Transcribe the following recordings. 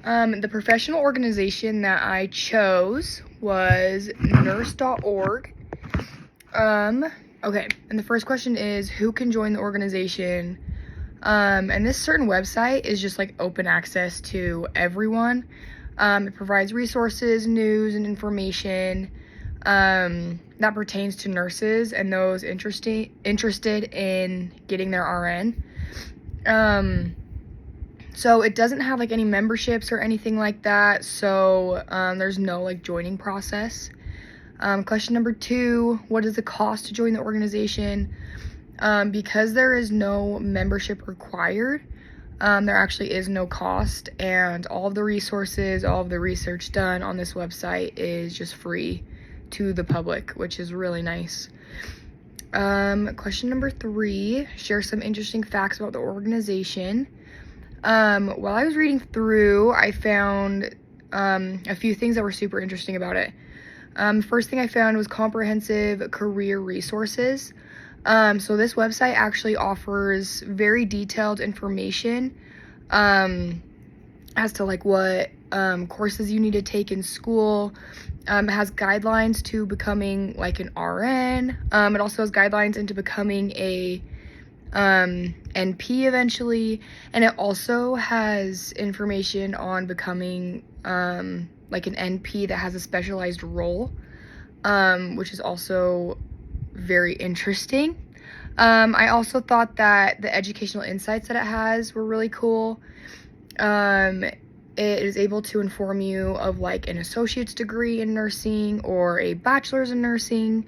The professional organization that I chose was nurse.org. Okay, and the first question is, who can join the organization? And this certain website is just like open access to everyone. It provides resources, news, and information that pertains to nurses and those interested in getting their RN. So it doesn't have like any memberships or anything like that, so there's no like joining process. Question number 2, what is the cost to join the organization? Because there is no membership required, there actually is no cost, and all of the resources, all of the research done on this website is just free to the public, which is really nice. Question number 3, share some interesting facts about the organization. While I was reading through, I found a few things that were super interesting about it. First thing I found was comprehensive career resources. So this website actually offers very detailed information as to like what courses you need to take in school. It has guidelines to becoming like an RN. It also has guidelines into becoming a NP eventually, and it also has information on becoming like an NP that has a specialized role, which is also very interesting. I also thought that the educational insights that it has were really cool. It is able to inform you of like an associate's degree in nursing or a bachelor's in nursing.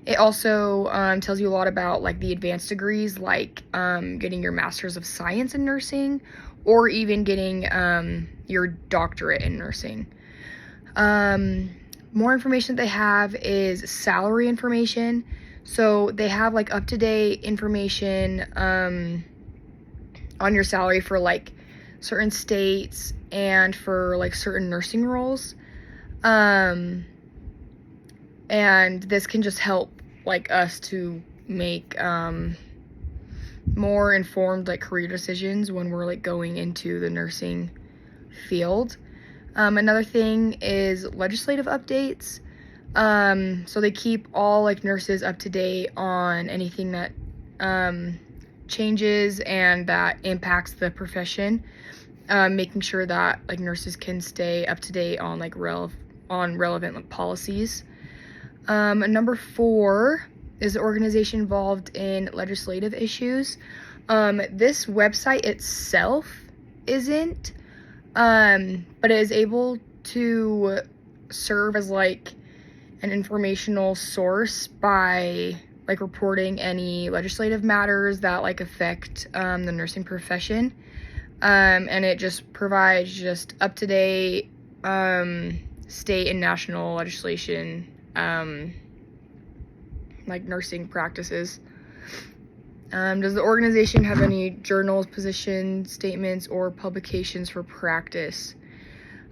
It also tells you a lot about like the advanced degrees, like getting your master's of science in nursing, or even getting your doctorate in nursing. More information that they have is salary information. So they have like up-to-date information on your salary for like certain states and for like certain nursing roles. And this can just help like us to make more informed like career decisions when we're like going into the nursing field. Another thing is legislative updates. So they keep all like nurses up to date on anything that changes and that impacts the profession, making sure that like nurses can stay up to date on like relevant like, policies. Number 4 is the organization involved in legislative issues. This website itself isn't, but it is able to serve as like an informational source by like reporting any legislative matters that like affect the nursing profession. And it just provides just up-to-date state and national legislation, like nursing practices. Does the organization have any journals, positions, statements, or publications for practice?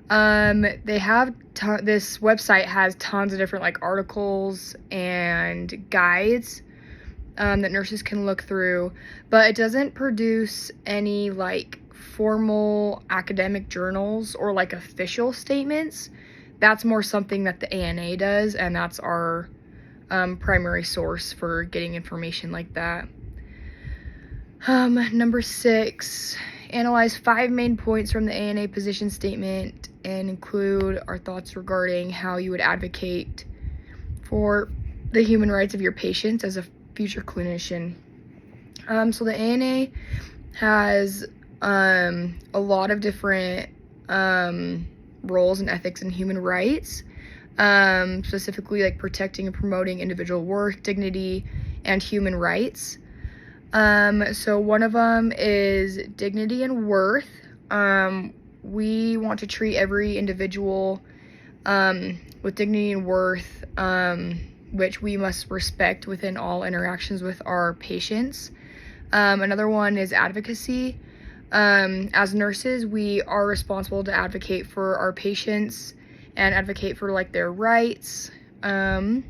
They have this website has tons of different like articles and guides that nurses can look through, but it doesn't produce any like formal academic journals or like official statements. That's more something that the ANA does, and that's our primary source for getting information like that. Number 6, analyze 5 main points from the ANA position statement and include our thoughts regarding how you would advocate for the human rights of your patients as a future clinician. So the ANA has a lot of different roles in ethics and human rights, specifically like protecting and promoting individual worth, dignity, and human rights. So one of them is dignity and worth. We want to treat every individual with dignity and worth, which we must respect within all interactions with our patients. Another one is advocacy. As nurses, we are responsible to advocate for our patients and advocate for like their rights. And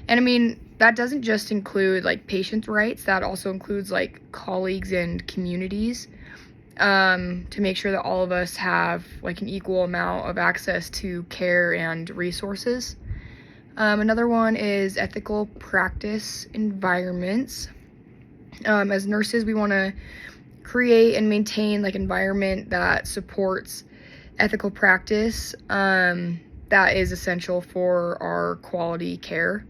I mean, that doesn't just include like patients' rights, that also includes like colleagues and communities. to make sure that all of us have like an equal amount of access to care and resources. Another one is ethical practice environments. As nurses, we want to create and maintain like environment that supports ethical practice that is essential for our quality care.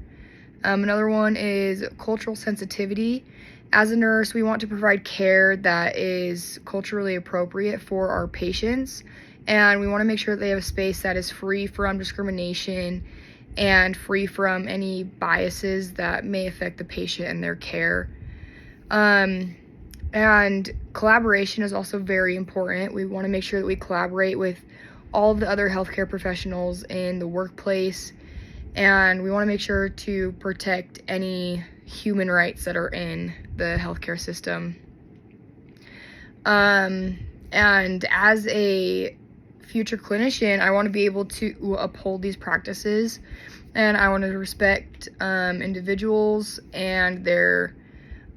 Another one is cultural sensitivity. As a nurse, we want to provide care that is culturally appropriate for our patients, and we want to make sure that they have a space that is free from discrimination and free from any biases that may affect the patient and their care. And collaboration is also very important. We want to make sure that we collaborate with all of the other healthcare professionals in the workplace, and we want to make sure to protect any human rights that are in the healthcare system. And as a future clinician, I want to be able to uphold these practices, and I want to respect individuals and their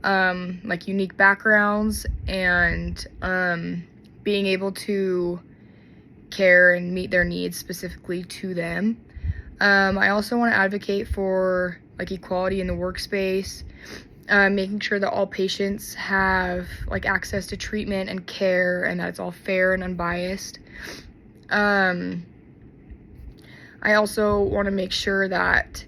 like unique backgrounds, and being able to care and meet their needs specifically to them. I also want to advocate for like equality in the workspace, making sure that all patients have like access to treatment and care, and that it's all fair and unbiased. I also want to make sure that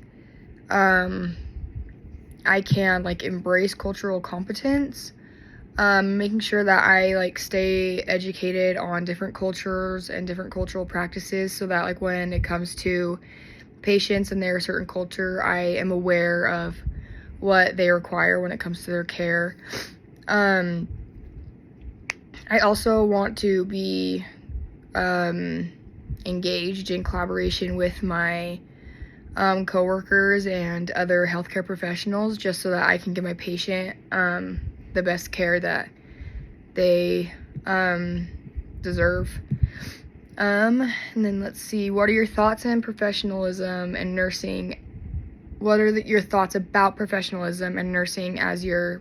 I can like embrace cultural competence, making sure that I like stay educated on different cultures and different cultural practices, so that like when it comes to patients and their certain culture, I am aware of what they require when it comes to their care. I also want to be engaged in collaboration with my coworkers and other healthcare professionals, just so that I can give my patient the best care that they deserve. And then let's see, what are your thoughts on professionalism and nursing? What are your thoughts about professionalism and nursing as your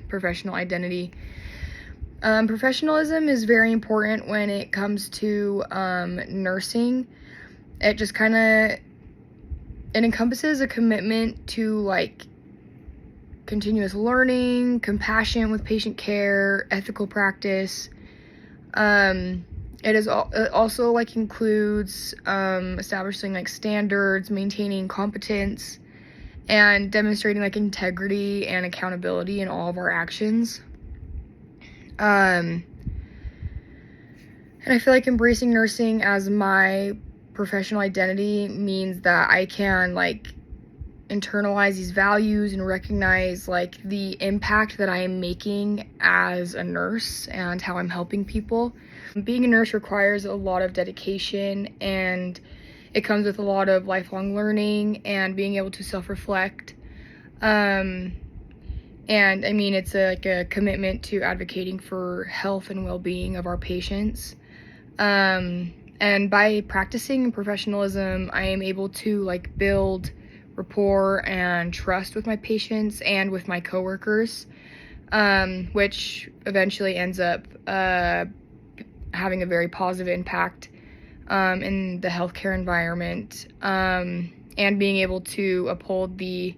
professional identity? Professionalism is very important when it comes to nursing. It just kind of, it encompasses a commitment to like continuous learning, compassion with patient care, ethical practice. It also like includes establishing like standards, maintaining competence, and demonstrating like integrity and accountability in all of our actions. And I feel like embracing nursing as my professional identity means that I can like internalize these values and recognize like the impact that I am making as a nurse and how I'm helping people. Being a nurse requires a lot of dedication, and it comes with a lot of lifelong learning and being able to self-reflect. And I mean, it's like a commitment to advocating for health and well-being of our patients. And by practicing professionalism, I am able to like build rapport and trust with my patients and with my coworkers, which eventually ends up having a very positive impact in the healthcare environment, and being able to uphold the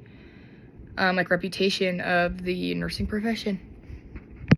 like reputation of the nursing profession.